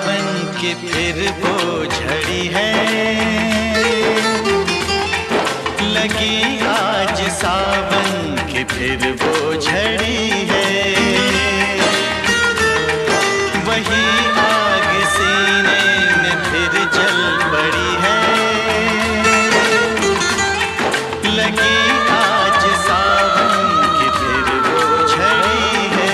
सावन की फिर वो झड़ी है, लगी आज सावन की फिर वो झड़ी है। वही आग सीने में फिर जल पड़ी है, लगी आज सावन की फिर वो झड़ी है।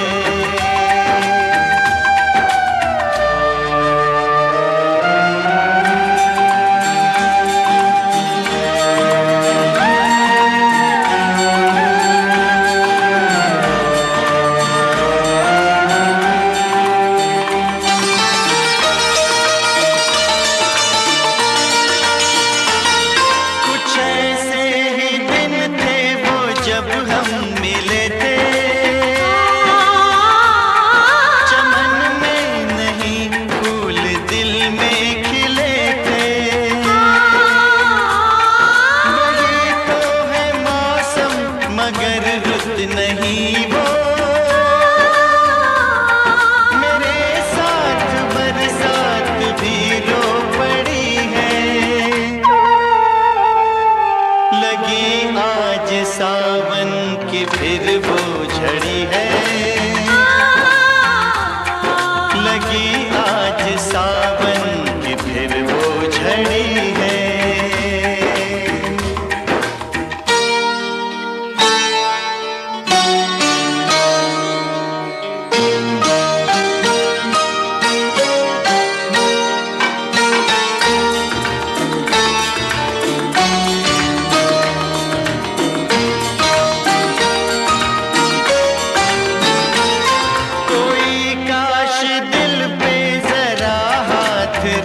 नहीं वो मेरे साथ बरसात भी रो पड़ी है, लगी आज सावन की फिर वो झड़ी है, लगी आज सावन की फिर वो झड़ी है।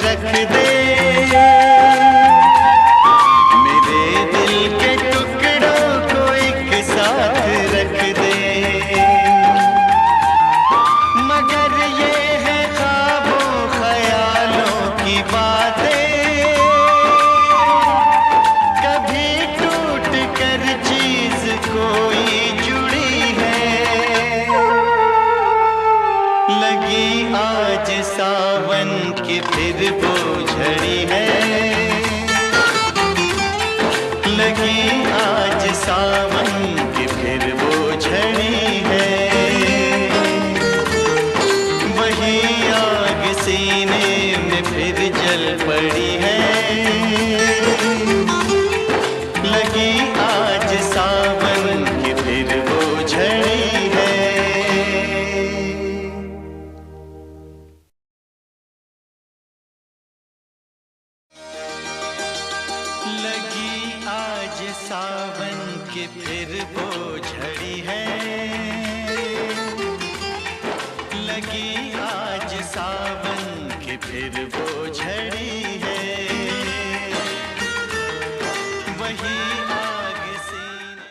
रख दे मेरे दिल के टुकड़ों को एक साथ रख दे, मगर ये है ख्वाबों ख्यालों की बातें, कभी टूट कर चीज कोई जुड़ी है, लगी आज सावन की फिर वो झड़ी है, लगी आज सावन की फिर वो झड़ी है। वही आग सीने में फिर जल पड़ी है, लगी आज सावन की फिर वो झड़ी है। लगी आज सावन की फिर वो झड़ी है, लगी आज सावन की फिर वो झड़ी है। वही आग सीने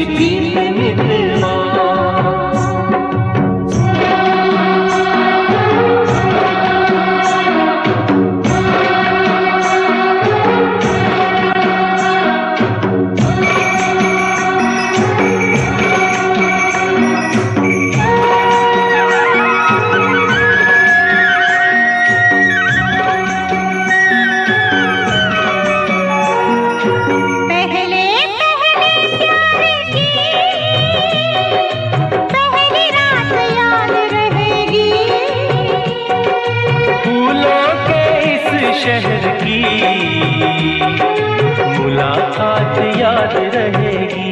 गीत मितवा। शहर की मुलाकात याद रहेगी।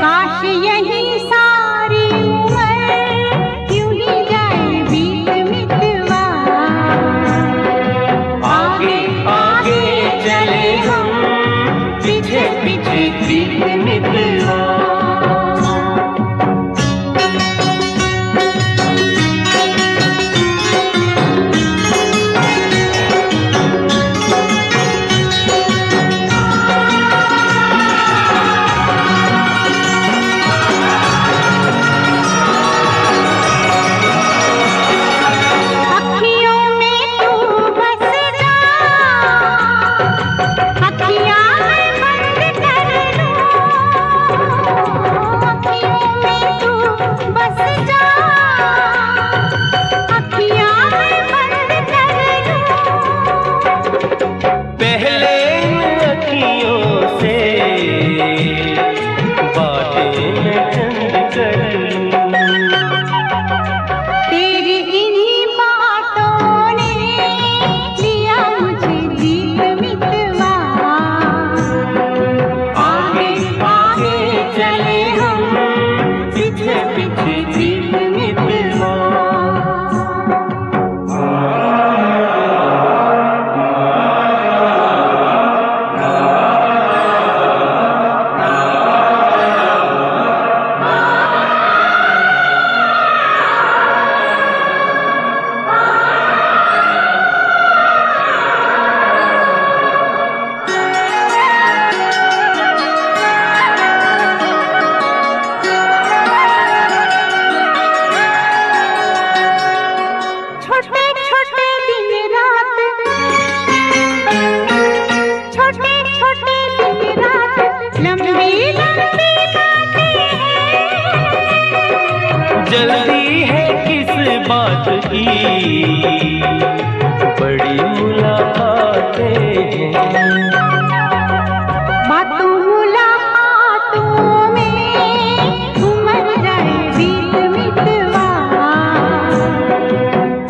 काश यही सारी उम्र यूं ही जाए बीत मितवा। आगे आगे चले हम, पीछे पीछे बीत मितवा। जल्दी है किस बात की, बड़ी मुलाकातें हैं। बातों मुलाकातों में उमर जाए बीत मितवा।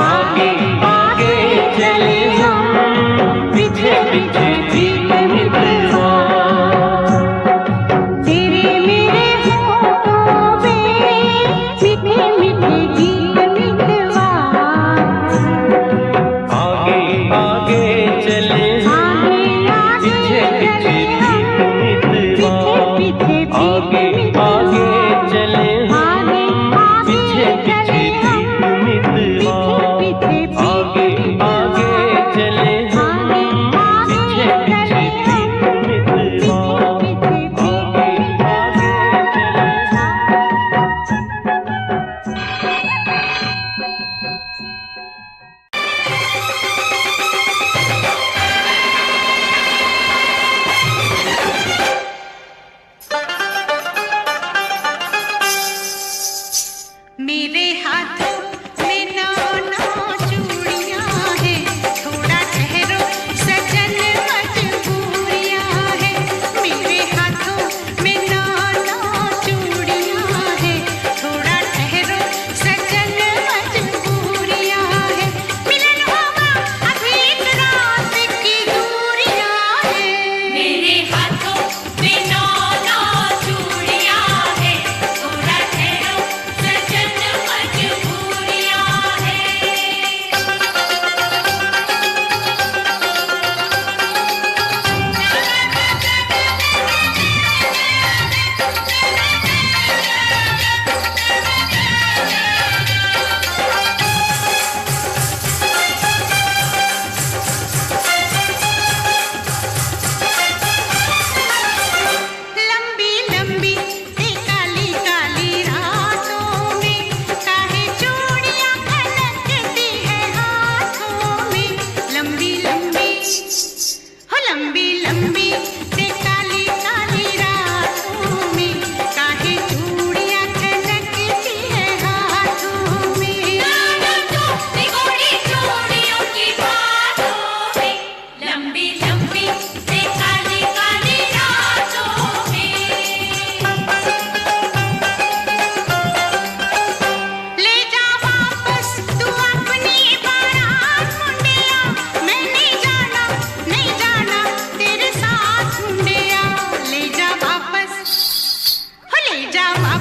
आगे आगे चले हम, पीछे पीछे बीत मितवा। तेरे मेरे होठों पे मीठे मीठे गीत मितवा। आगे आगे चले हम, पीछे पीछे बीत मितवा। आगे आगे चले हम, पीछे पीछे बीत मितवा। आगे आगे चले हम, पीछे पीछे बीत मितवा। आगे आगे चले।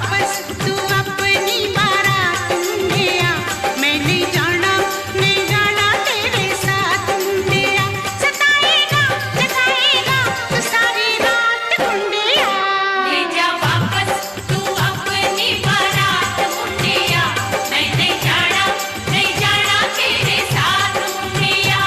वापस तू अपनी बारात मुंडिया, मैं नहीं जाना तेरे साथ मुंडिया, सताएगा तू सारी रात मुंडिया। ले जा वापस तू अपनी बारात मुंडिया, मैं नहीं जाना तेरे साथ मुंडिया।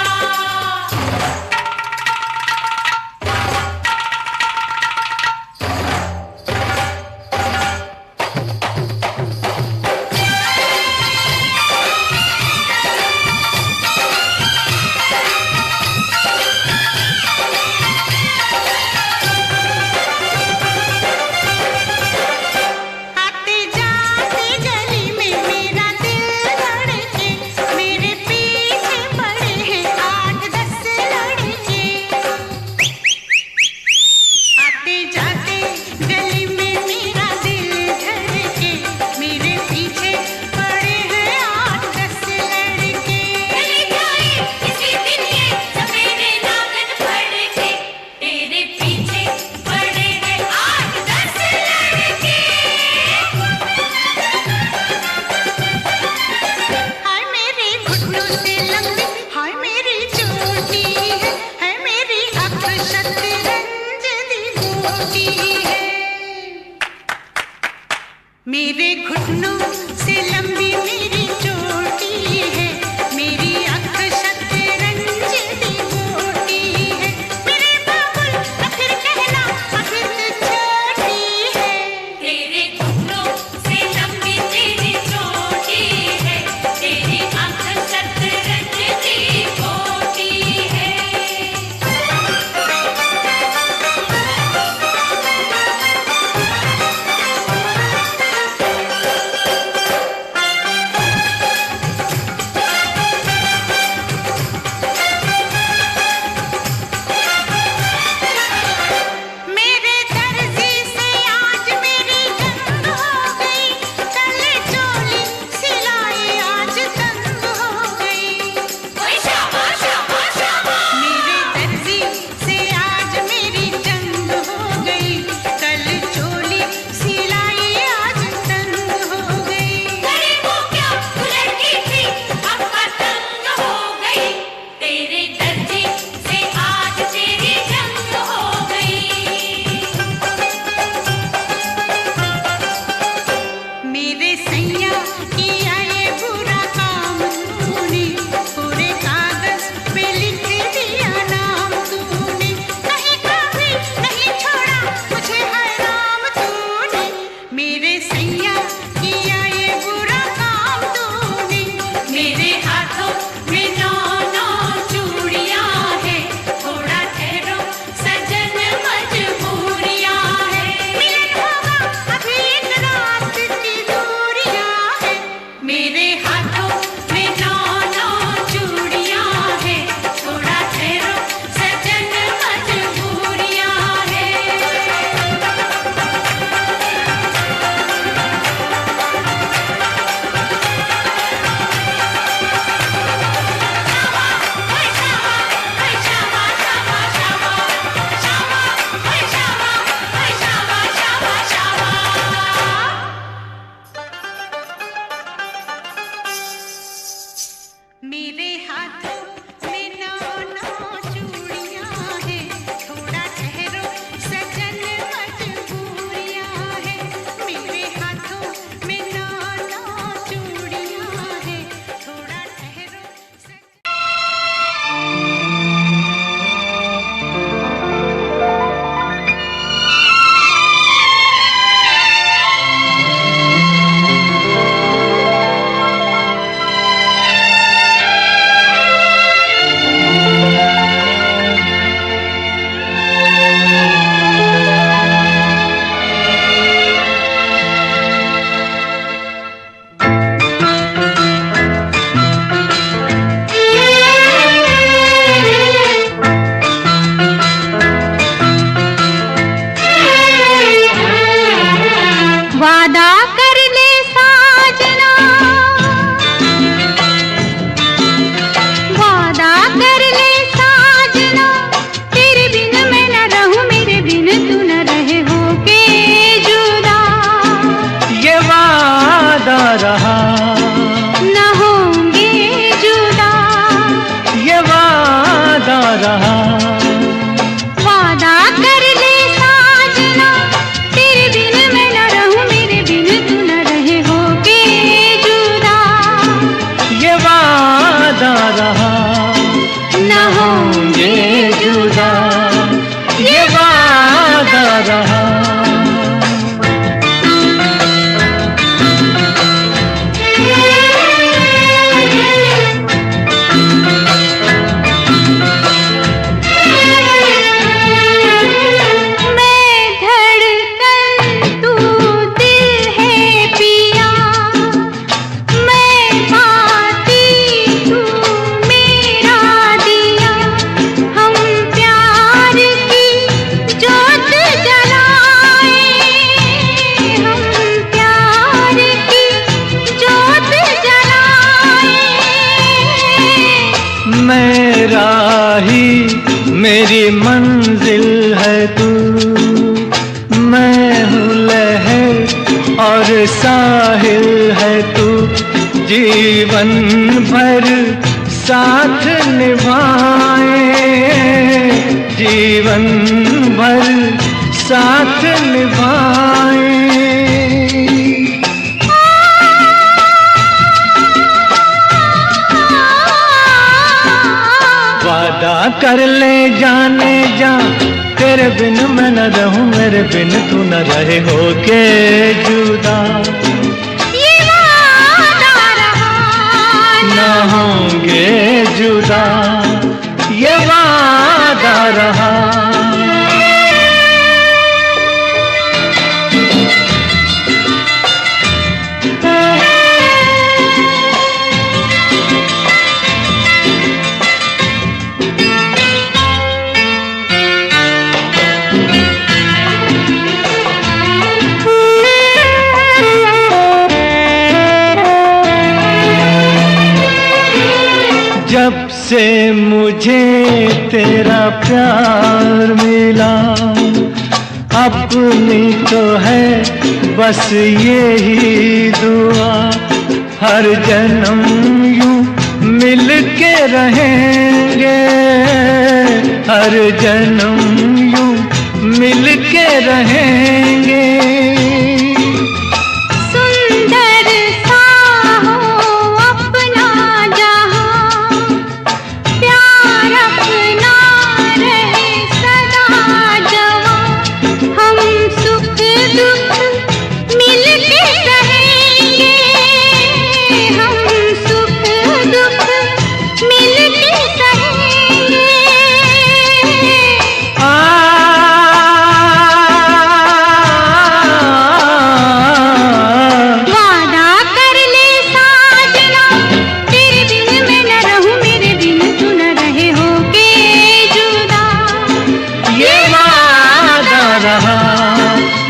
आते जाते गली में मेरा दिल धड़के, मेरे पीछे पड़े हैं 8-10 लड़के। आते जाते गली में मेरा दिल धड़के, मेरे पीछे पड़े हैं 8-10 लड़के। चली जाए किसी दिन ये सवेरे नागन फड़के, तेरे पीछे पड़े हैं 8-10 लड़के। हाय मेरे घुटनों से लंबी, हाय मेरी चोटी है मेरी अक्ल शतरंज दी गोटी है। मेरे घुटनों से लंबी मेरी चोटी है, मेरी अक्ल शतरंज दी गोटी है। मेरे बाबुल फिर कहना आखिर छोटी है। तेरे घुटनों से लंबी तेरी चोटी है, तेरी आँख शतरंज की गोटी है। मेरे दर्जी से आज मेरी जंग हो गई, कल चोली सिलाई आज तंग हो गई। ओए शाबाश शाबाश शाबाश। मेरे दर्जी से आज मेरी जंग हो गई, कल चोली सिलाई आज तंग हो गई। करे वो क्या तू लड़की थी अब पतंग हो गई, तेरे दर्जी से आज तेरी जंग हो गई। मेरे सैया किया ये बुरा काम तूने, पूरे कागज पे लिख दिया नाम तूने। नहीं कभी नहीं छोड़ा मुझे हराम तूने, मेरे सैया किया ये बुरा काम तूने। मेरे हाथों में 9 चूड़ियां हैं, थोड़ा ठहरो सजन मजबूरियां हैं। मिलन होगा अभी एक रात की दूरियां है। मेरे हाथों में 9 चूड़ियां हैं, थोड़ा ठहरो सजन मजबूरियां हैं। मेरे हाथों में 9 चूड़ियां हैं, थोड़ा ठहरो सजन मजबूरियां हैं। मेरे हाथों में 9 चूड़ियां हैं, थोड़ा ठहरो और साहिल है तू, जीवन भर साथ निभाए, जीवन भर साथ निभाए। वादा कर ले जाने जा, तेरे बिन मैं न रहूं, मेरे बिन तू न रहे, होके जुदा ये वादा रहा, न होंगे जुदा, ये वादा रहा। जब से मुझे तेरा प्यार मिला, अपनी तो है बस यही दुआ, हर जन्म यूं मिल के रहेंगे, हर जन्म यूं मिल के रहेंगे।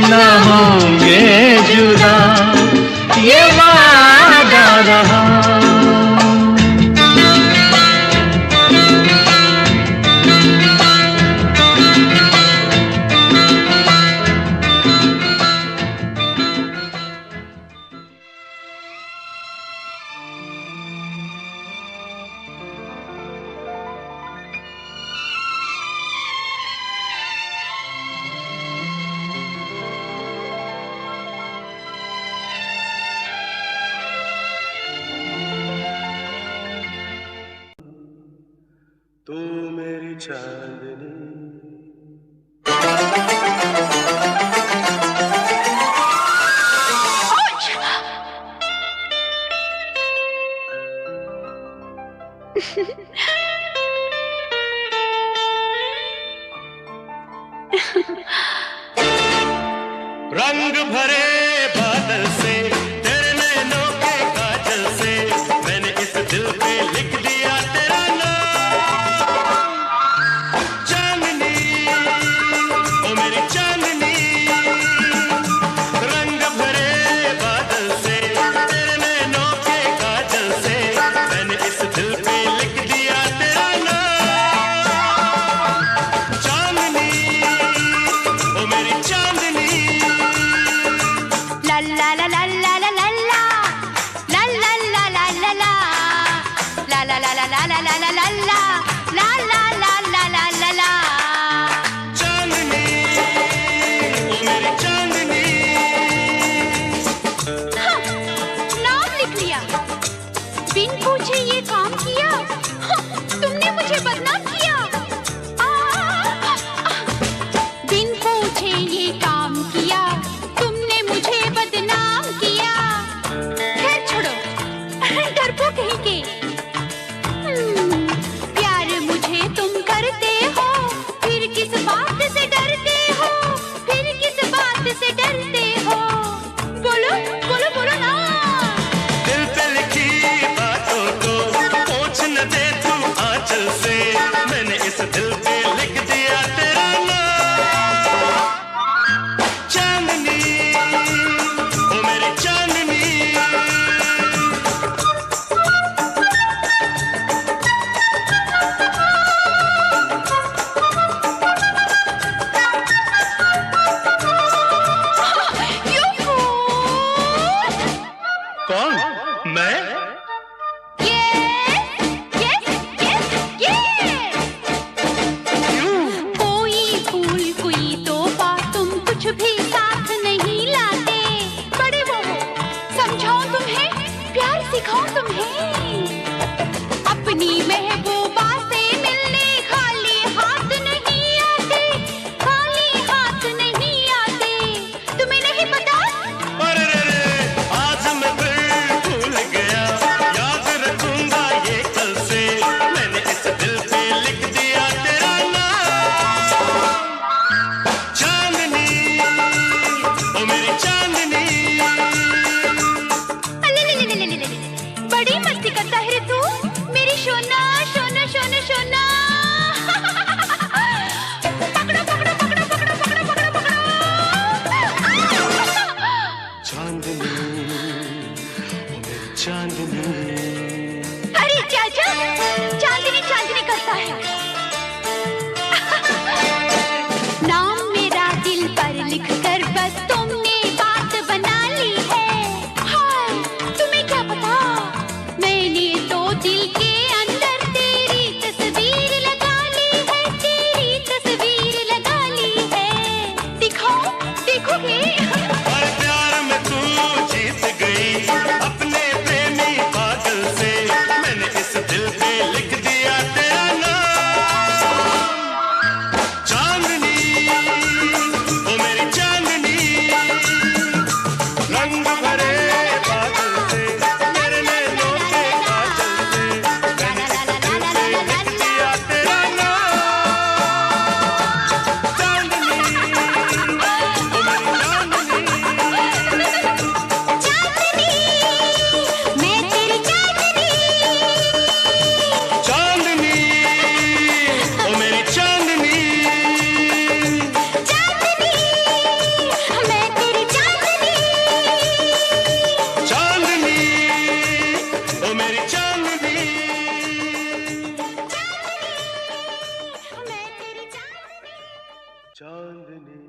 न होंगे जुदा, ये वादा रहा। तू मेरी चांदनी, रंग भरे बादल से, तेरे नैनों के काजल से, मैंने इस दिल पे लिख दिया तेरा नाम। चांदनी, ओ मेरी चांदनी, रंग भरे बादल से, तेरे नैनों के काजल से, मैंने इस दिल पे लिख दिया तेरा नाम। चांदनी, ओ मेरी चांदनी, la la la la la la la la la la la la la la la la दिखाऊं तुम्हें अपनी महबूबा से मिलने खाली हाथ नहीं आते, खाली हाथ नहीं आते। तुम्हें नहीं पता? अरे रे रे, आज मैं फिर भूल गया, याद रखूंगा ये कल से। मैंने इस दिल पे लिख दिया तेरा नाम। चांदनी, ओ मेरी चांदनी। बड़ी मस्ती करता है रे तू, मेरी सोना सोना सोना सोना। पकड़ो पकड़ो पकड़ो पकड़ो पकड़ो पकड़ो पकड़ो। चांदनी, ओ मेरी चांदनी। अरे चाचा, चांदनी चांदनी करता है। नाम मेरा दिल पर लिख कर बस तुमने बात बना ली है। हाय, तुम्हें क्या पता, मैंने तो दिल के अंदर तेरी तस्वीर लगा ली है, तेरी तस्वीर लगा ली है। दिखाओ, देखोगे? और प्यार में तू जीत गई अपने प्रेमी पागल से। मैंने इस दिल पे लिख दिया तेरा नाम। चांदनी, ओ मेरी चांदनी। रंग भरे बादल से, तेरे नैनों के काजल से। मैंने इस दिल पे लिख दिया तेरा नाम। चांदनी, ओ मेरी चांदनी। चांदनी, मैं तेरी चांदनी। चांदनी, ओ मेरी चांदनी। चांदनी, मैं तेरी चांदनी। चांदनी, ओ मेरी चांदनी। मैं तेरी चांदनी। चांदनी,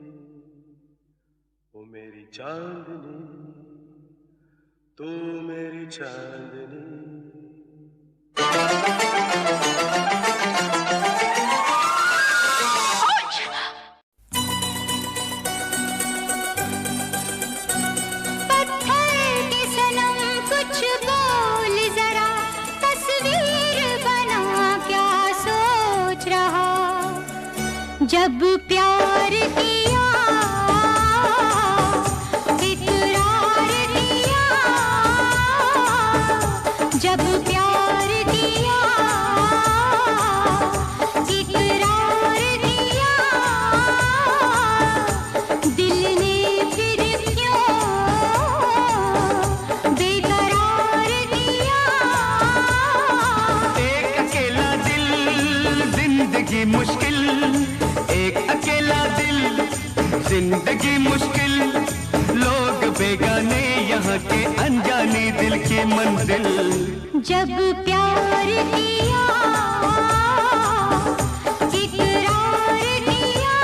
ओ मेरी चांदनी। तू मेरी चांदनी। पत्थर के सनम कुछ बोल जरा, तस्वीर बना क्या सोच रहा। जब प्यार किया, इकरार किया। जब प्यार किया, इकरार किया। दिल ने फिर क्यों बेकरार किया। एक अकेला दिल जिंदगी मुश्किल, एक अकेला दिल जिंदगी मुश्किल। लोग बेगाने यहाँ के अनजाने दिल की मंजिल। जब प्यार किया, इकरार किया।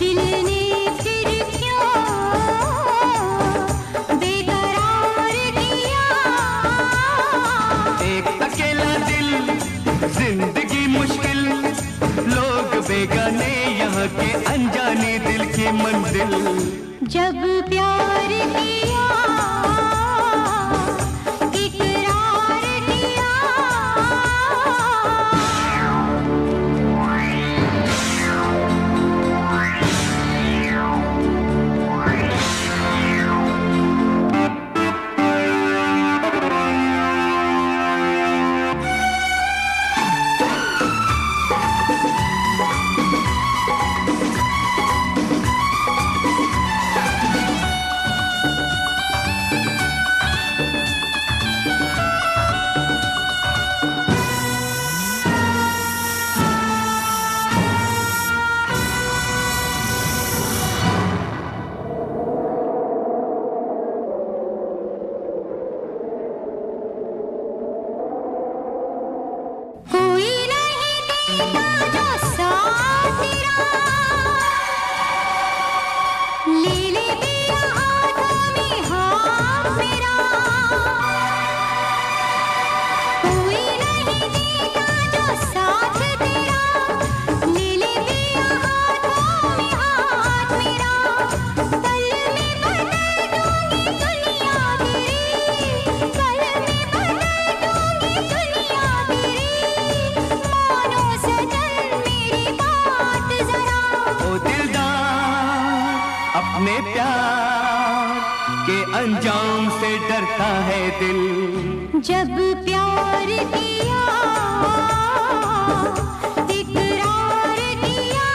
दिल ने फिर क्यों बेकरार किया। एक अकेला दिल जिंदगी मुश्किल। लोग बेगाने यहाँ के अनजाने दिल की मंजिल। जब प्यार किया, इकरार किया। अपने प्यार के अंजाम से डरता है दिल। जब प्यार किया, इकरार किया,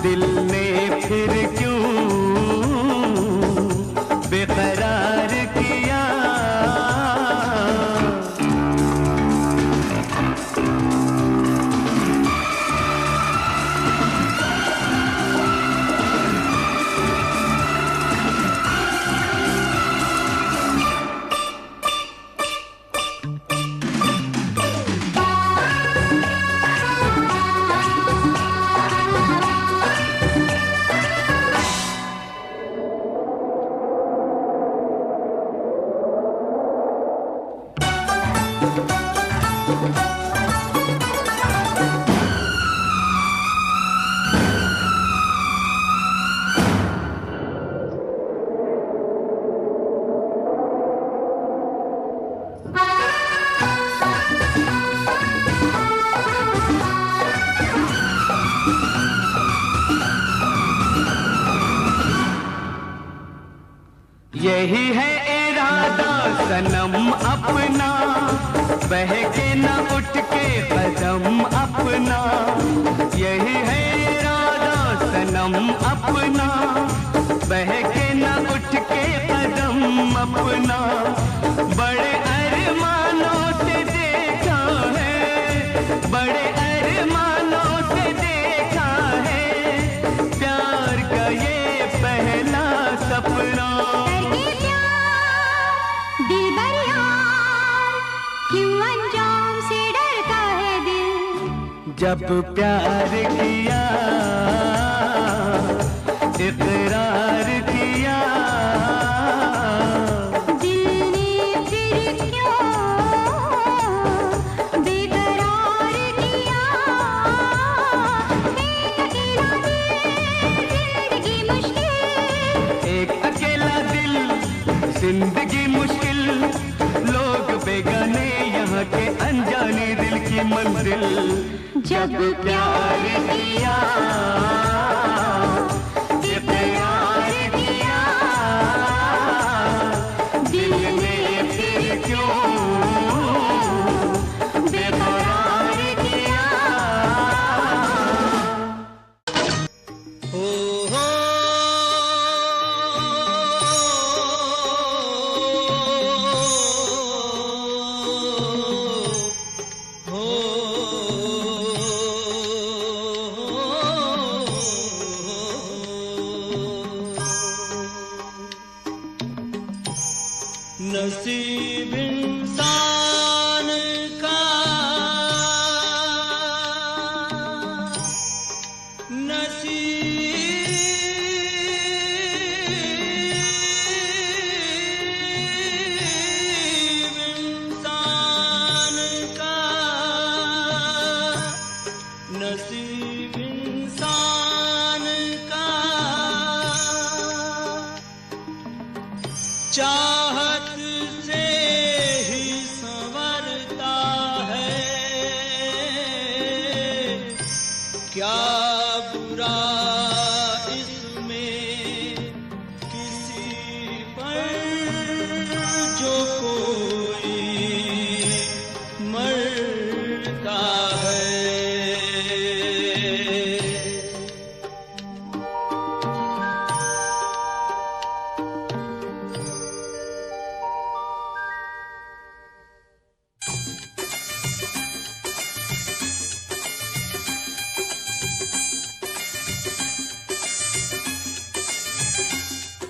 दिल ने फिर क्यों बेकरार किया। यही है इरादा सनम अपना, बहके न उठ के कदम अपना। यही है इरादा सनम अपना, बहके न उठ के कदम अपना। बड़े अरमानों से देखा है, बड़े अरमानों से देखा है, प्यार का ये पहला सपना। जब प्यार किया, इकरार किया, दिल ने फिर क्यों बेकरार किया। एक अकेला दिल जिंदगी मुश्किल, लोग बेगाने यहाँ के अनजाने दिल की मंजिल। जब प्यार किया, इकरार किया, दिल ने फिर क्यों बेकरार किया। नसीब इंसान का नसीब इंसान का, नसीब इंसान का, चाहत से ही संवरता है। क्या बुरा इसमें किसी पर जो कोई मरता है।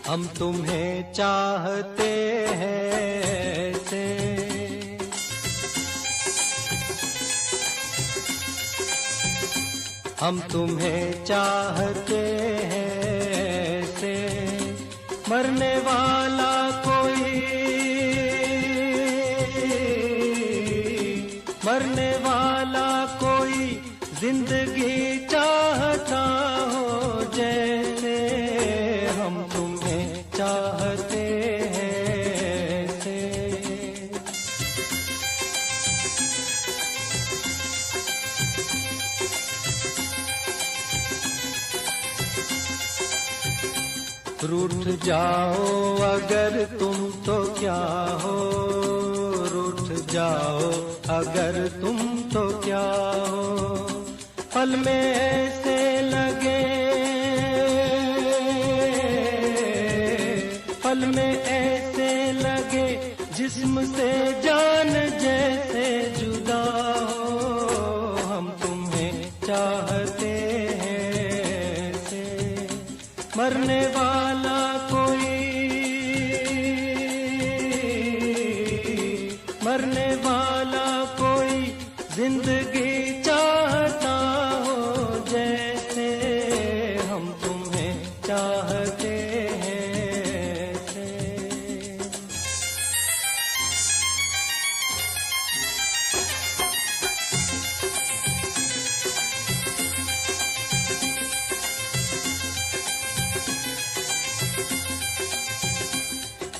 हम तुम्हें चाहते हैं ऐसे, हम तुम्हें चाहते हैं ऐसे, मरने वाला कोई, मरने वाला कोई जिंदगी चाहता हो जैसे। हम तुम्हें चाहते हैं ऐसे। रूठ जाओ अगर तुम तो क्या हो, रूठ जाओ अगर तुम तो क्या हो। पल में ऐसे लगे, पल में ऐसे लगे जिस्म से जान जैसे जुदा हो। हम तुम्हें चाहते हैं से मरने वाला कोई, मरने वाला कोई जिंदगी चाहता हो जैसे हम तुम्हें चाहते हैं से।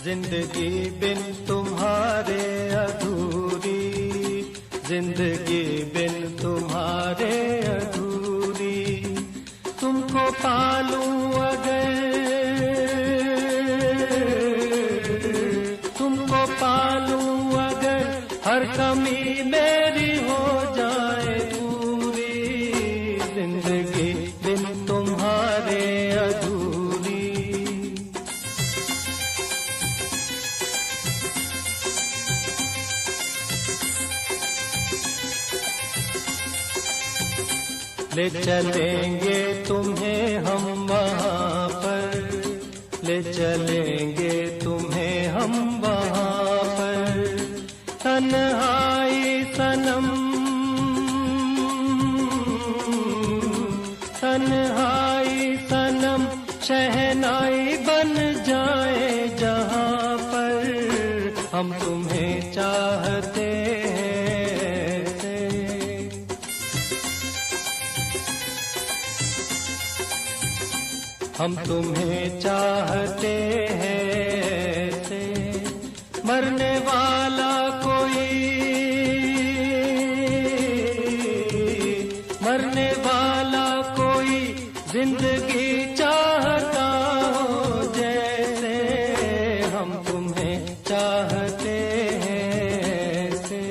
जिंदगी बिन तुम्हारे अधूरी, जिंदगी बिन तुम्हारे अधूरी। तुमको पालूं अगर, तुमको पालूं अगर हर कमी मेरी हो जाए पूरी। जिंदगी बिन तुम्हारे अधूरी। ले चलेंगे तुम्हें हम वहाँ पर, ले चलेंगे तुम्हें हम वहाँ पर। तन्हाई सनम, तन्हाई सनम शहनाई बन जाए जहाँ पर। हम तुम्हें चाहते हैं से। हम तुम्हें चाहते हैं से। मरने वाला कोई, मरने वाला कोई जिंदगी चाहता हो जैसे हम तुम्हें चाहते हैं से।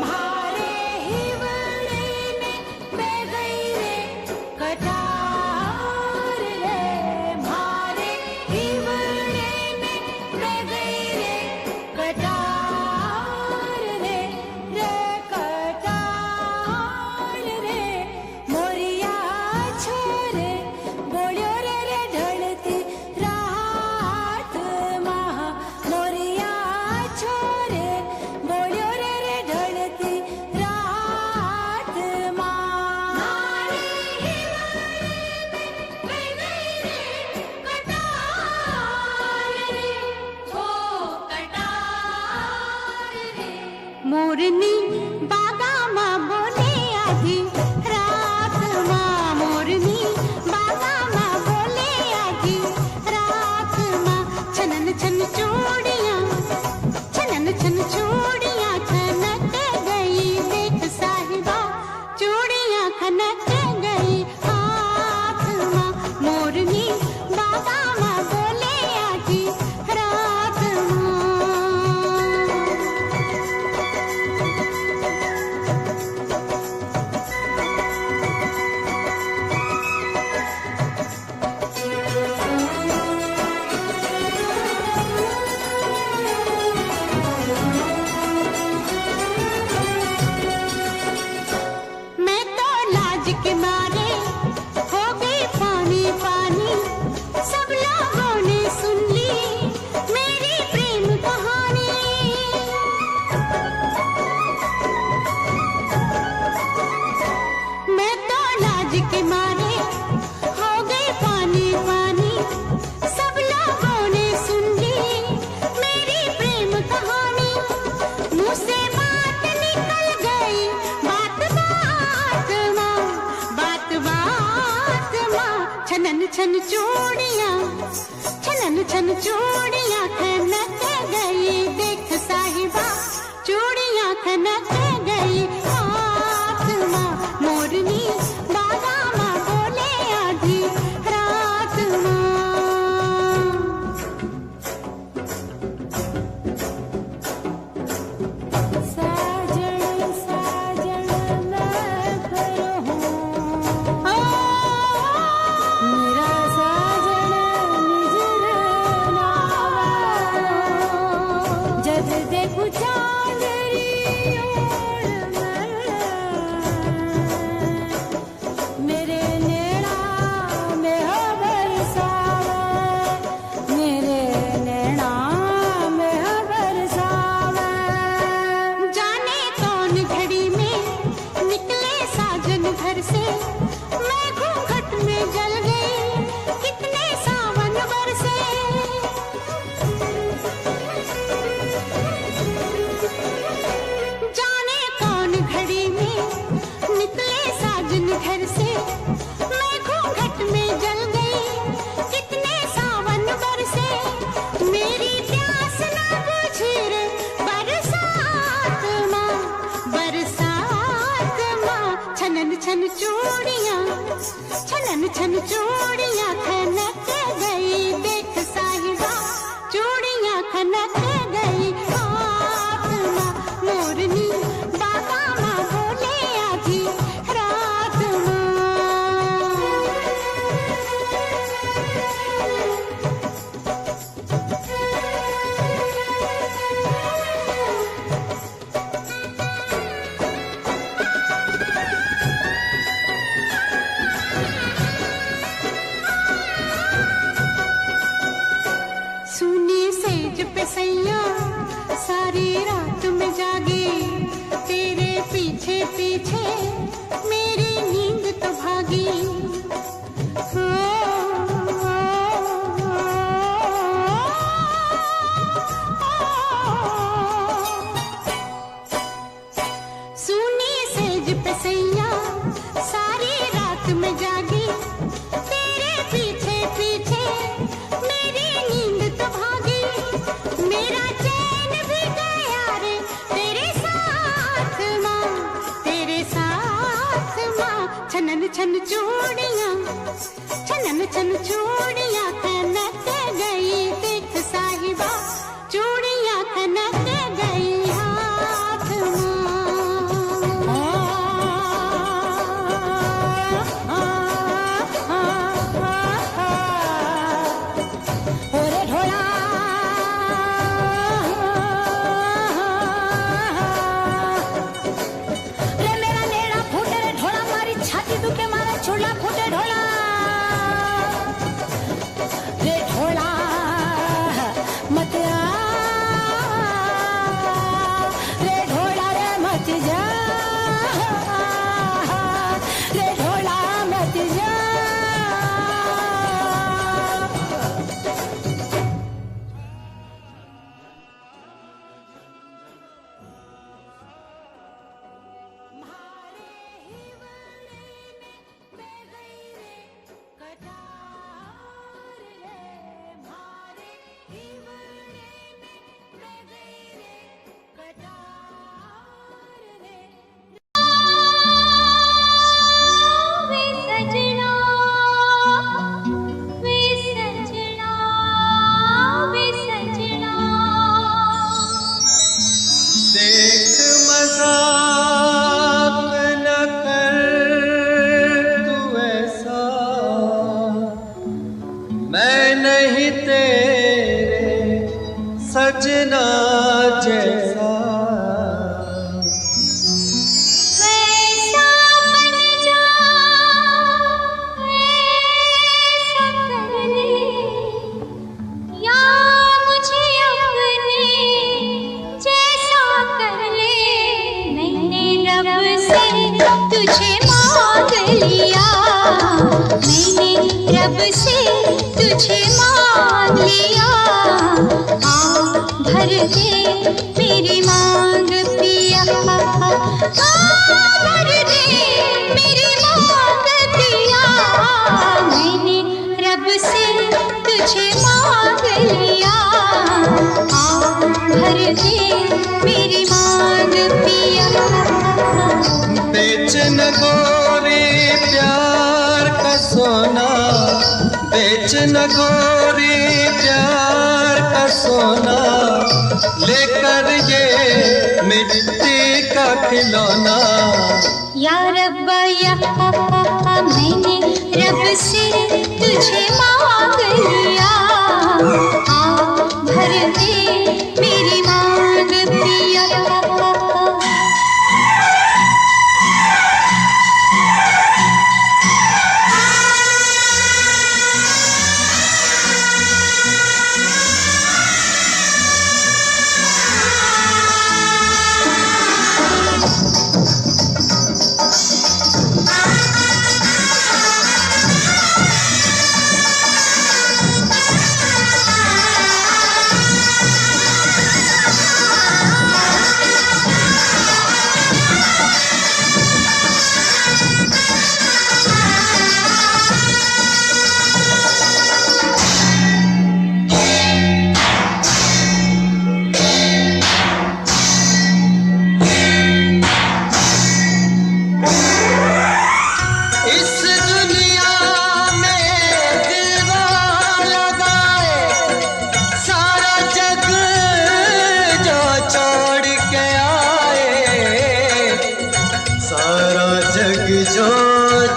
मारे हिवड़े ने बेगैरे कटार रे, छनन छन चूड़ियां, छनन छन चूड़ियां खनक गई, देख साहिबा चूड़ियां खनक गई। हाथ माँ मोरनी बाबा माँ बोले आधी रात माँ। साजन साजन मैं फिर हूँ, मेरा साजन निजर नावा। जब देखूं चांदनी ओर मेरे नैना में हो बरसावे, मेरे नैना में हो बरसावे। जाने कौन घड़ी में निकले साजन घर से, मैं घूंघट में जल गई, कितने सावन बरसे। जाने कौन घड़ी में निकले साजन घर से, मैं घूंघट में जल गई, कितने सावन बरसे। मेरी प्यास ना बुझी रे बरसात माँ, बरसात माँ। छनन छन चूड़ियां, छनन छन चूड़ियां खनक गई, देख साहिबा चूड़ियां खनक गई। हाथ माँ मोरनी बाबा माँ बोले आधी रात माँ। सुनी सेज पे सैया सारी रात में जागी, तेरे पीछे पीछे मेरी नींद तो भागी। हो, सुनी सेज पे सैया सारी रात में जागी, तेरे पीछे पीछे मेरी नींद तो भागी। मेरा चैन भी गया रे तेरे साथ माँ, तेरे साथ माँ। छनन छन चूड़ियां, छनन छन चूड़ियां खनक गई, देख साहिबा चूड़ियां खनक गई। हाथ ओरे ढोला रे मेरा नेड़ा फूटे रे ढोला, मारी छाती दुखे मारा छोला फूटे ढोला रे ढोला मत आ रे ढोला रे मत जा रे ढोला मत जा। देख मजाक न कर तू ऐसा, मैं नहीं तेरे सजना जैसा। वैसा बन जा, वैसा कर ले, या मुझे अपने जैसा कर ले। मैंने रब से तुझे मांग लिया, मैंने रब से तुझे मांग लिया। आ भर दे मेरी मांग पिया, आ भर दे मेरी मांग पिया। मैंने से तुझे मांग लिया, भर दे मेरी मांग पिया। बेच न गोरी प्यार का सोना, बेच न गोरी प्यार का सोना, लेकर ये मिट्टी का खिलौना। या रब्बा या मैंने रब से तुझे मांग लिया, भर दे मेरी मांग पिया।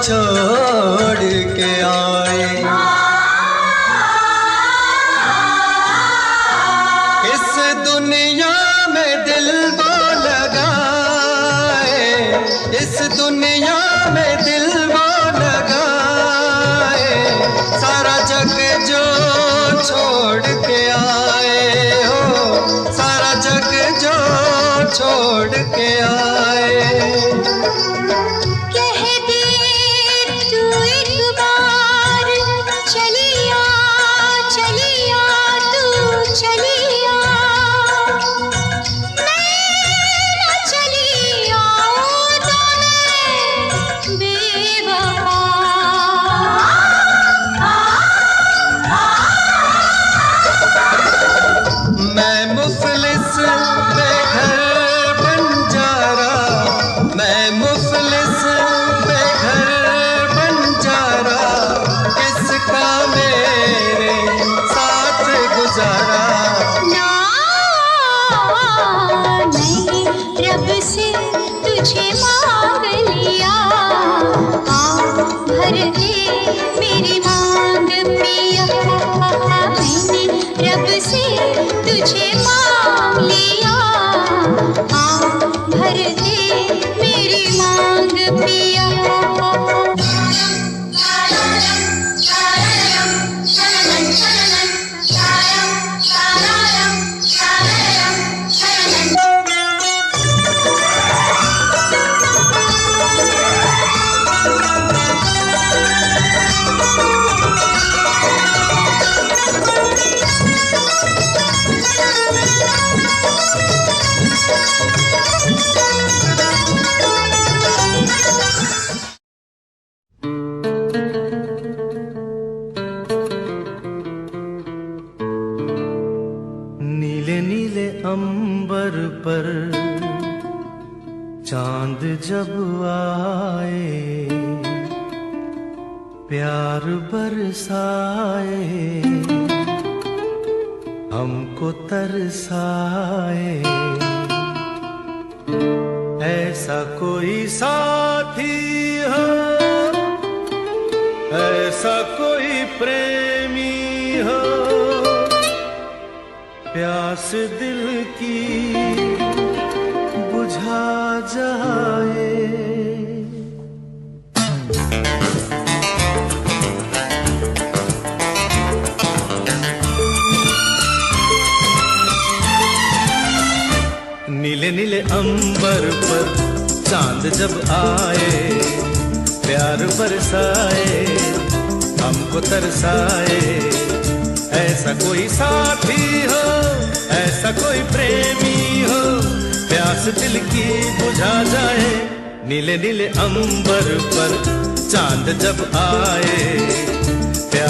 छोड़ के आए इस दुनिया में दिल वो लगाए, इस दुनिया में दिल वो लगाए, सारा जग जो छोड़ के आए हो, सारा जग जो छोड़ के आए। तुझे मांग लिया, भर दे मेरी मांग पिया। मैंने रब से तुझे मांग लिया, भर दे मेरी मांग पिया। अंबर पर चांद जब आए, प्यार बरसाए, हमको तरसाए, ऐसा कोई साथी हो, ऐसा कोई प्रेमी हो, प्यास दिल की बुझा जाए। नीले नीले अंबर पर चांद जब आए, प्यार बरसाए, हमको तरसाए, ऐसा कोई साथी हो, ऐसा कोई प्रेमी हो, प्यास दिल की बुझा जाए। नीले नीले अंबर पर चांद जब आए, प्यार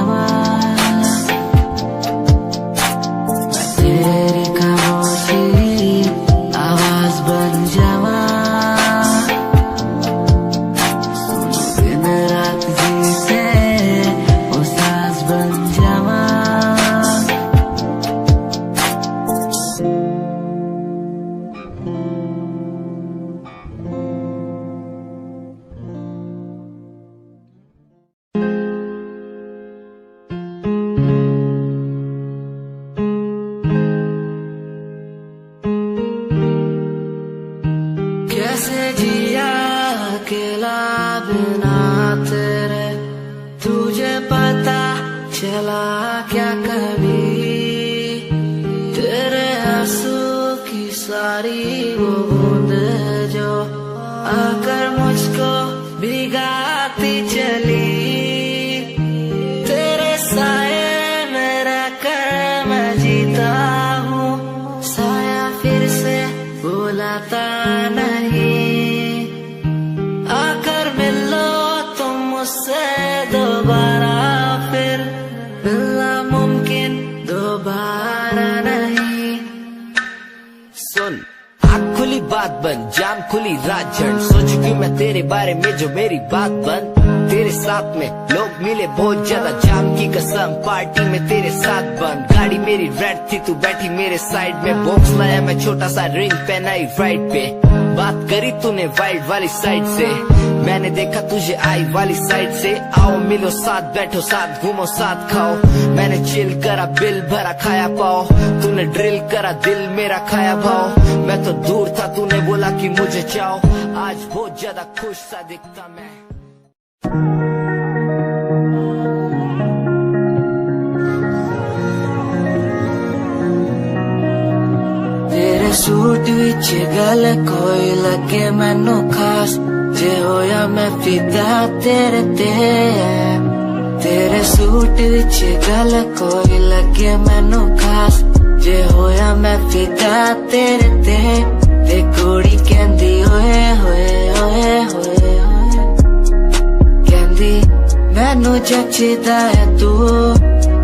चला क्या कभी तेरे आंसू की सारी वो बूंद जो आकर मुझको भिगाती चली तेरे साए में रहकर मैं जीता हूँ साया फिर से बुलाता नहीं आकर मिलो तुम मुझसे दोबारा फिर मिलना मुमकिन दोबारा नहीं। सुन आँख खुली बात बन जाम खुली रात झड़ सोच क्यों मैं तेरे बारे में जो मेरी बात बन तेरे साथ में लोग मिले बहुत ज्यादा जाम की कसम पार्टी में तेरे साथ बन गाड़ी मेरी रेड थी तू बैठी मेरे साइड में बॉक्स लाया मैं छोटा सा रिंग पहनाई राइट पे बात करी तूने वाइल्ड वाली साइड से मैंने देखा तुझे आई वाली साइड से आओ मिलो साथ बैठो साथ घूमो साथ खाओ मैंने चिल करा बिल भरा खाया पाओ तूने ड्रिल करा दिल मेरा खाया भाव मैं तो दूर था तूने बोला कि मुझे चाहो आज बहुत ज्यादा खुश सा दिखता मैं। तेरे सूट विच गल कोई लगे मैनू खास जे होया मैं फिदा तेरे ते तेरे सूट विच गल कोई लगे मैनू खास जे होया मैं फिदा तेरे ते कुड़ी कहंदी ओए होए ओए होए कहंदी मैनू जचदा है तू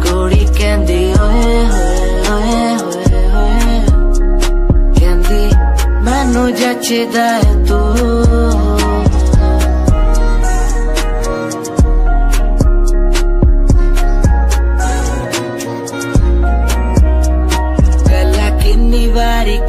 कुड़ी कहंदी ओए होए ओए होए कहंदी मैनू जचदा है तू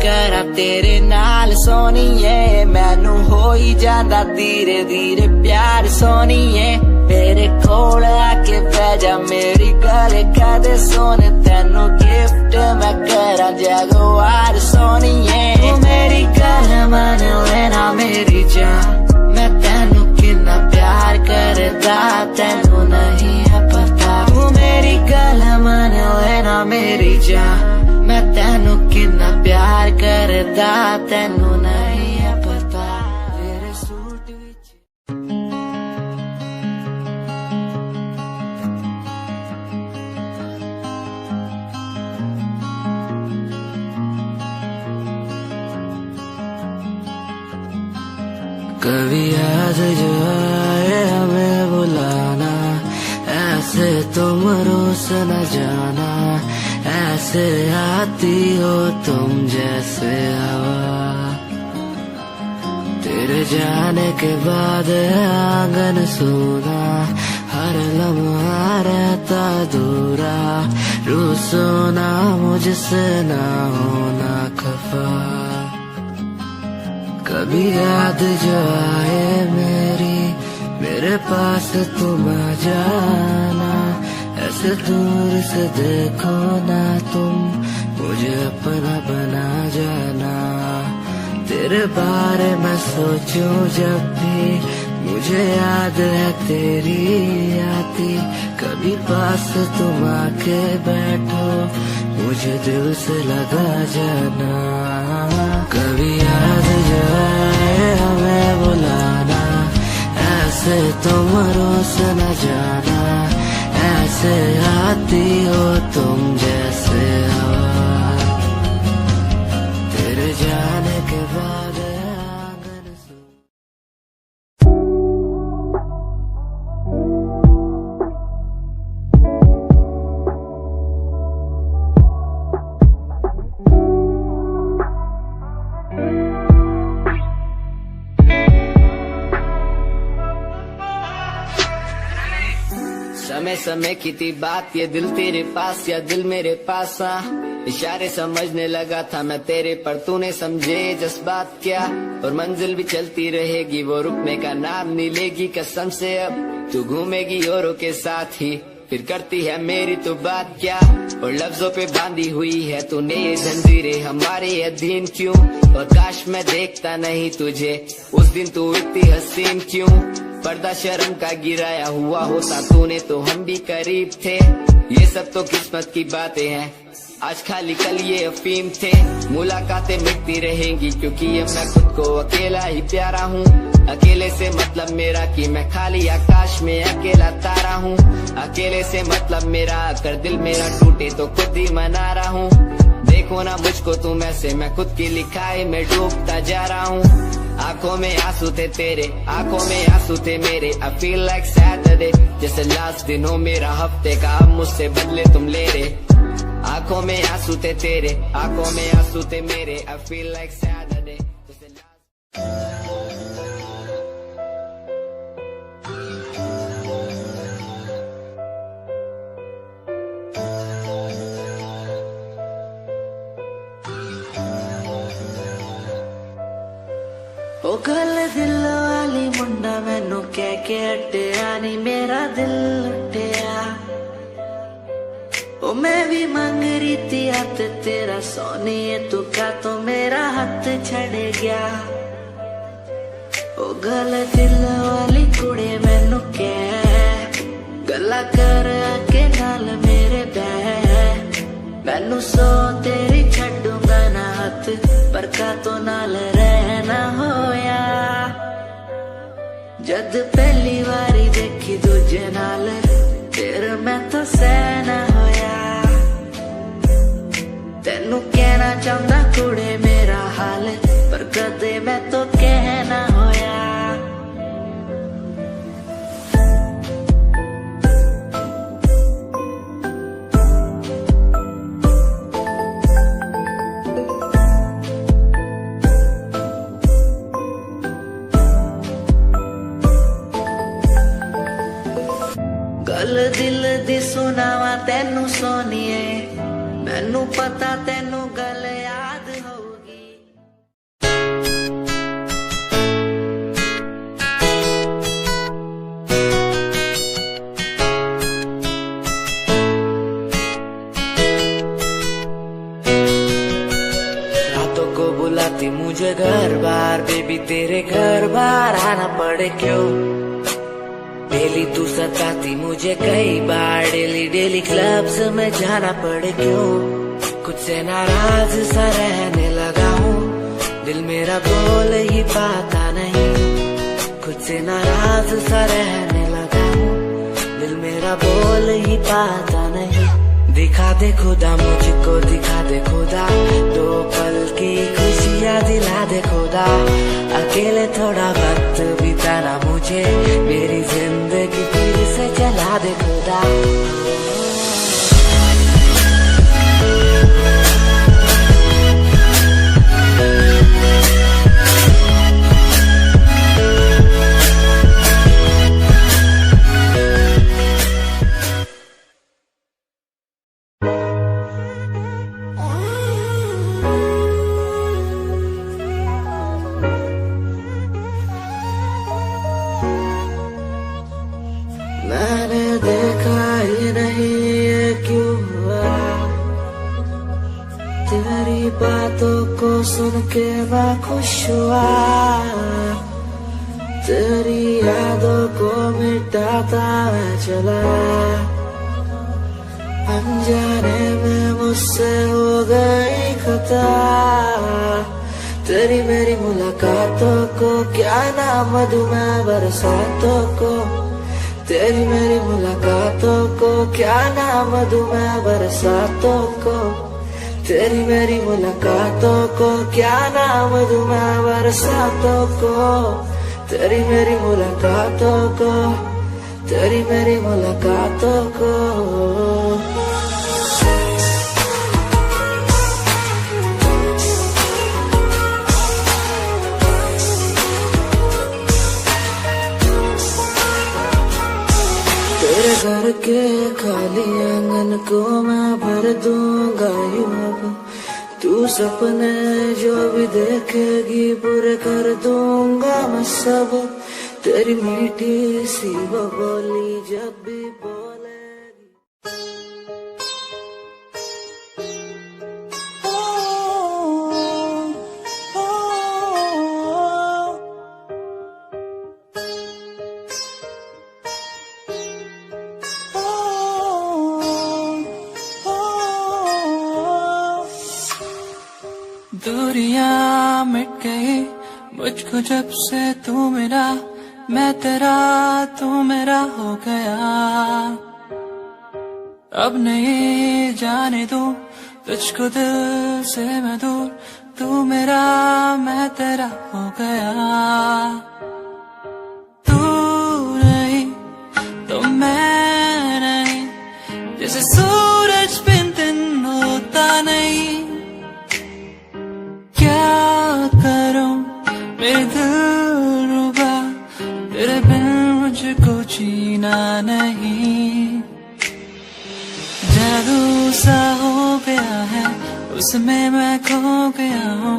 करा तेरे नाल सोनिए मैनू हो ही जांदा धीरे धीरे प्यार सोनिए मेरे कोल आके बह जा मेरी गल कदे सोने तेनू गिफ्ट मैं करा जगवार सोनिए तू मेरी गल मन लेना मेरी जान मैं तेनू कितना प्यार करदा तेनू नहीं है पता तू मेरी गल मन लेना मेरी जान मैं तेनू कितना प्यार करदा तेनू नहीं है पता तेरे सूट विच कभी याद जो आए हमें बुलाना ऐसे तुम रोस न जाना ऐसे आती हो तुम जैसे हवा तेरे जाने के बाद आंगन सूना हर लम्हा रहता दूरा रूसोना मुझसे ना होना खफा कभी याद जो आए मेरे पास तुम आ जाना ऐसे दूर से देखो ना तुम मुझे अपना बना जाना तेरे बारे में सोचूं जब भी मुझे याद है तेरी आती कभी पास तुम आके बैठो मुझे दिल से लगा जाना कभी याद जो आए हमें बुलाना ऐसे तुम रोस न जाना ऐसे आती हो तुम जैसे हवा तेरे जाने के बाद आंगन समय समय की थी बात ये दिल तेरे पास या दिल मेरे पास इशारे समझने लगा था मैं तेरे पर तूने समझे जज्बात क्या और मंजिल भी चलती रहेगी वो रुकने का नाम नहीं लेगी कसम से अब तू घूमेगी औरों के साथ ही फिर करती है मेरी तो बात क्या और लफ्जों पे बांधी हुई है तूने ये जंजीरें हमारे अधीन क्यों और काश मैं देखता नहीं तुझे उस दिन तू इतनी हसीन क्यों पर्दा शर्म का गिराया हुआ होता तूने तो हम भी करीब थे। ये सब तो किस्मत की बातें हैं, आज खाली कल ये अफीम थे। मुलाकातें मिटती रहेंगी क्योंकि ये मैं खुद को अकेला ही प्यारा हूँ। अकेले से मतलब मेरा कि मैं खाली आकाश में अकेला तारा हूँ। अकेले से मतलब मेरा अगर दिल मेरा टूटे तो खुद ही मना रहा हूँ। देखो ना मुझको तुम ऐसे, मैं खुद की लिखाई में डूबता जा रहा हूँ। आंखों में आंसू थे तेरे, आंखों में आंसू थे मेरे। I feel like Saturday, जैसे लास्ट दिन हो मेरा हफ्ते का, अब मुझसे बदले तुम ले रहे। आंखों में आंसू थे तेरे, आंखों में आंसू थे मेरे। I feel like Saturday, जैसे ओ गल दिल वाली मुंडा मैनू कह के हटिया नी मेरा दिल लुटिया। ओ मैं भी मांग रही थी हाथ तेरा सोनिए, तू का तो मेरा हाथ छड़ गया। ओ गल दिल वाली कुड़े मैनू कह गला कर के नाल मेरे बह। मैनू सो तेरी छड्डूंगा ना हाथ, पर का तो नाल रहना होया। जद पहली बारी देखी दूजे नाल तेरे मैं तो सहना होया। तेनू कहना चाहता कुड़े मेरा हाल, पर कदे मैं तो कहना होया। गल दिल दी सुनावा तेनू सोनिए, मैनू पता तेनू गल याद होगी। रातों को बुलाती मुझे घर बार, बेबी तेरे घर बार आना पड़े क्यों। डेली तू सताती मुझे कई बार, डेली डेली क्लब्स में जाना पड़े क्यों। कुछ से नाराज सा रहने लगा हूँ, दिल मेरा बोल ही पाता नहीं। कुछ से नाराज सा रहने लगा हूँ, दिल मेरा बोल ही पाता नहीं। दिखा दे खुदा मुझको, दिखा दे खुदा, दो पल की खुशियाँ दिला दे खुदा। अकेले थोड़ा वक्त बिताना मुझे, मेरी जिंदगी फिर से चला दे खुदा। मैंने देखा ही नहीं ये क्यों हुआ, तेरी बातों को सुन के मैं खुश हुआ। तेरी यादों को मिटाता मैं चला, अनजाने में मुझसे हो गई खता। तेरी मेरी मुलाकातों को क्या नाम दूं मैं बरसातों को। तेरी मेरी मुलाकातों को क्या नाम दूं मैं बरसातों को। तेरी मेरी मुलाकातों को क्या नाम दूं मैं बरसातों को। तेरी मेरी मुलाकातों को, तेरी मेरी मुलाकातों को। तेरे घर के खाली आंगन को मैं भर दूंगा यूं अब। तू सपने जो भी देखेगी पूरे कर दूंगा मैं सब। तेरी मीठी सी वो बोली जब भी बोलेगी। दूरियां मिट गई मुझको जब से तू मेरा, मैं तेरा तू मेरा हो गया। अब नहीं जाने दूं तुझको दिल से मैं दूर, तू मेरा मैं तेरा हो गया। तू नहीं तो मैं नहीं, जैसे सूरज बिन दिन होता नहीं। क्या करूं मेरे दिल रुबा, तेरे बिन मुझको जीना नहीं। जादू सा हो गया है उसमें मैं खो गया हूँ,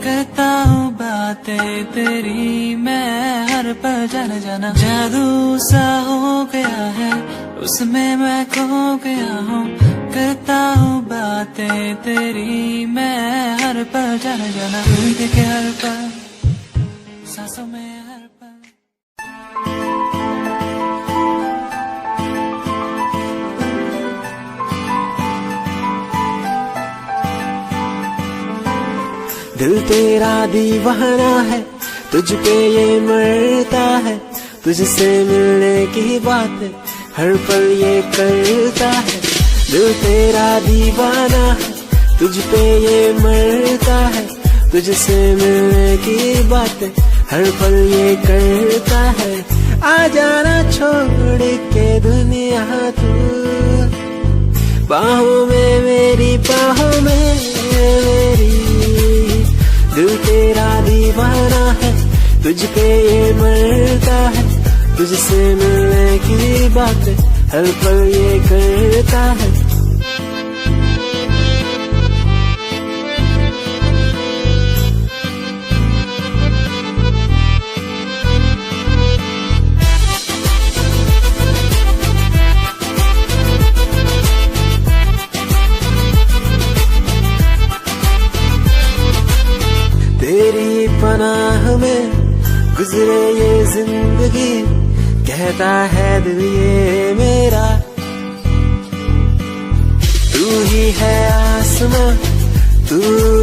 करता हूँ बातें तेरी मैं हर पल जाना जाना। जादू सा हो गया है उसमें मैं खो गया हूँ, करता हूँ बातें तेरी मैं हर पल जाना जाना। तू देखे हर पल सांसों में हर पल। दिल तेरा दीवाना है, तुझ पे ये मरता है, तुझसे मिलने की बात हर पल ये करता है। दिल तेरा दीवाना है, तुझ पे ये मरता है, तुझसे मिलने की बात हर पल ये करता है। आ जाना छोड़ के दुनिया तू, बाहों में मेरी बाहों में मेरी। दिल तेरा दीवाना है, तुझ पे ये मरता है, तुझसे मिलने की बात हर पल ये करता है। तेरी पनाह में गुजरे ये जिंदगी, कहता है दिल ये मेरा। तू ही है आसमां तू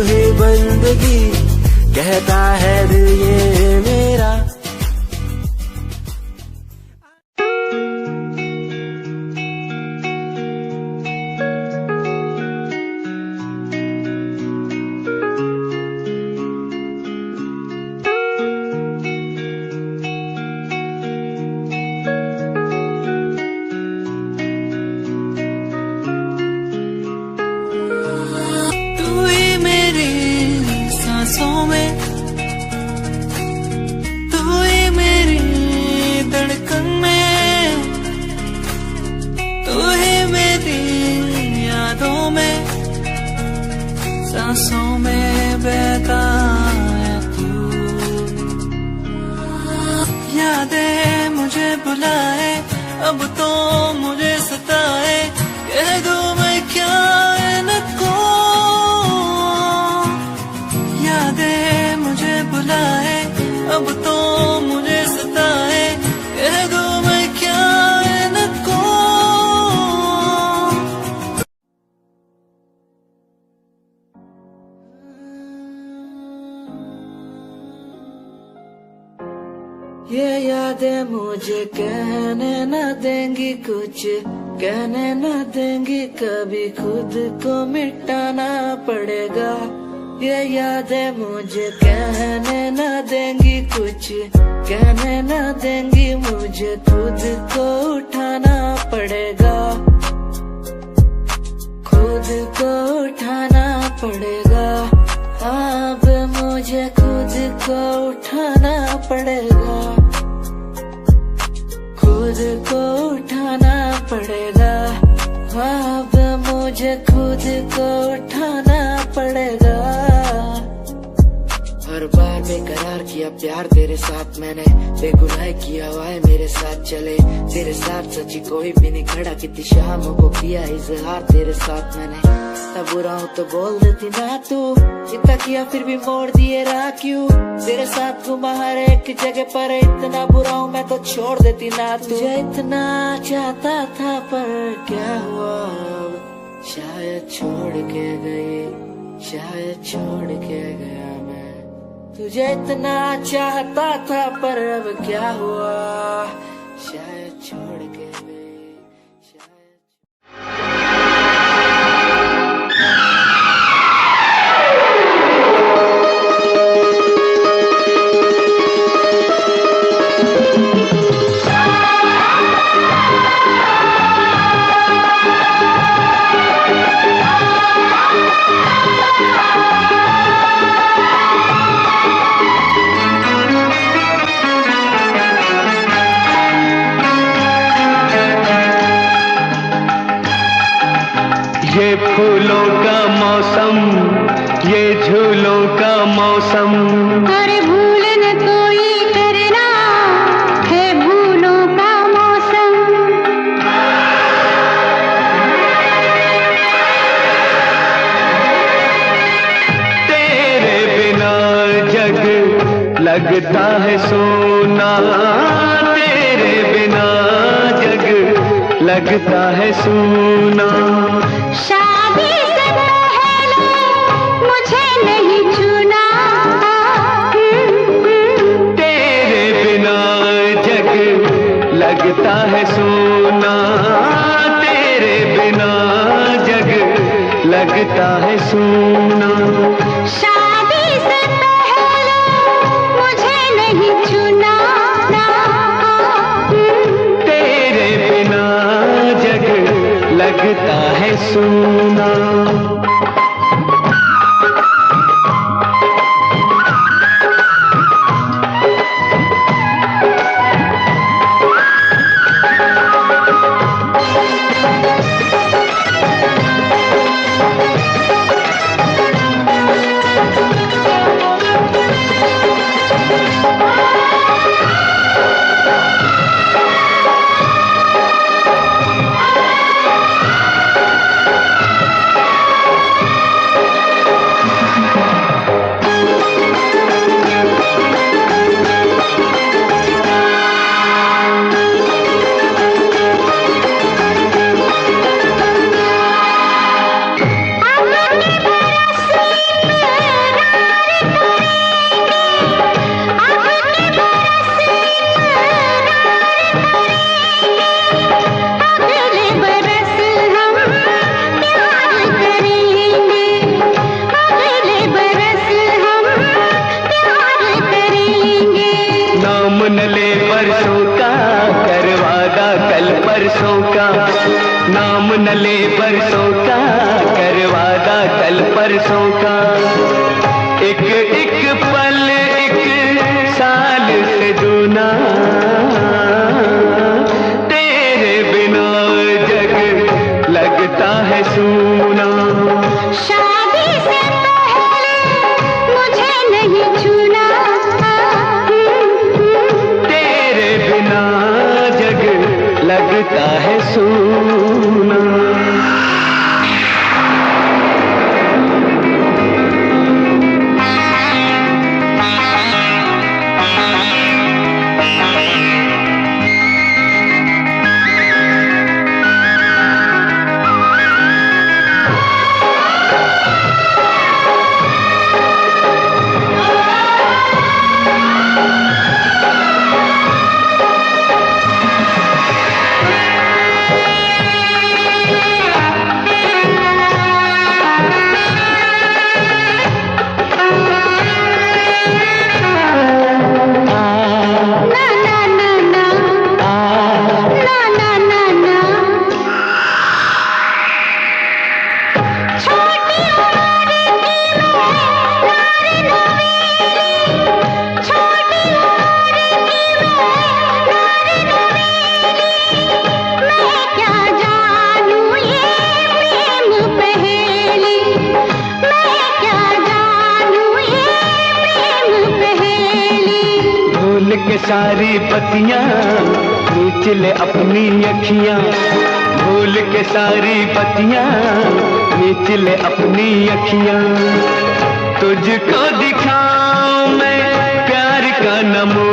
ही बंदगी, कहता है दिल ये मेरा। सांसों में तू ही मेरी धड़कन में, तू ही मेरी यादों में, सांसों में बहता है तू। यादें मुझे बुलाए अब तो मुझे सताए, कह दूं मैं क्या इनको। यादें मुझे बुलाए अब तो मुझे सताए, कह दूं मैं क्या इनको। ये यादें मुझे कहने न देंगी कुछ, कहने न देंगी कभी, खुद को मिटाना पड़ेगा। ये यादें मुझे कहने न देंगी कुछ, कहने न देंगी मुझे, खुद को उठाना पड़ेगा, खुद को उठाना पड़ेगा। अब मुझे खुद को उठाना पड़ेगा, खुद को उठाना पड़ेगा। अब मुझे खुद को उठाना पड़ेगा। हर बार बेकरार किया प्यार तेरे साथ मैंने, बेगुनाह किया वाए मेरे साथ चले। तेरे साथ सच्ची कोई भी नहीं खड़ा, कितनी शामों को किया इजहार तेरे साथ मैंने। तब बुरा हूँ तो बोल देती ना तू, इतना किया फिर भी मोड़ दिए राह क्यों। तेरे साथ घुमा हर एक जगह पर, इतना बुरा हूँ मैं तो छोड़ देती ना तू। तुझे इतना चाहता था पर क्या हुआ, शायद छोड़ के गई, शायद छोड़ के गया मैं तुझे इतना चाहता था पर अब क्या हुआ शायद छोड़ के गए शायद ये फूलों का मौसम ये झूलों का मौसम अरे भूल न कोई करना है भूलों का मौसम तेरे बिना जग लगता है सोना तेरे बिना जग लगता है सोना शादी से पहले मुझे नहीं चुना तेरे बिना जग लगता है सोना तेरे बिना जग लगता है सोना शादी से पहले मुझे नहीं चुना तेरे बिना जग लगता है सोना नाम न ले बरसों का करवादा कल परसों का एक एक पल एक साल से दूना तेरे बिना जग लगता है सूना शादी से पहले मुझे नहीं चुना तेरे बिना जग लगता है सूना के सारी बत्तियां नीच ले अपनी अखियां भूल के सारी बत्तियां नीच ले अपनी अखियां तुझको दिखाऊं मैं प्यार का नमूना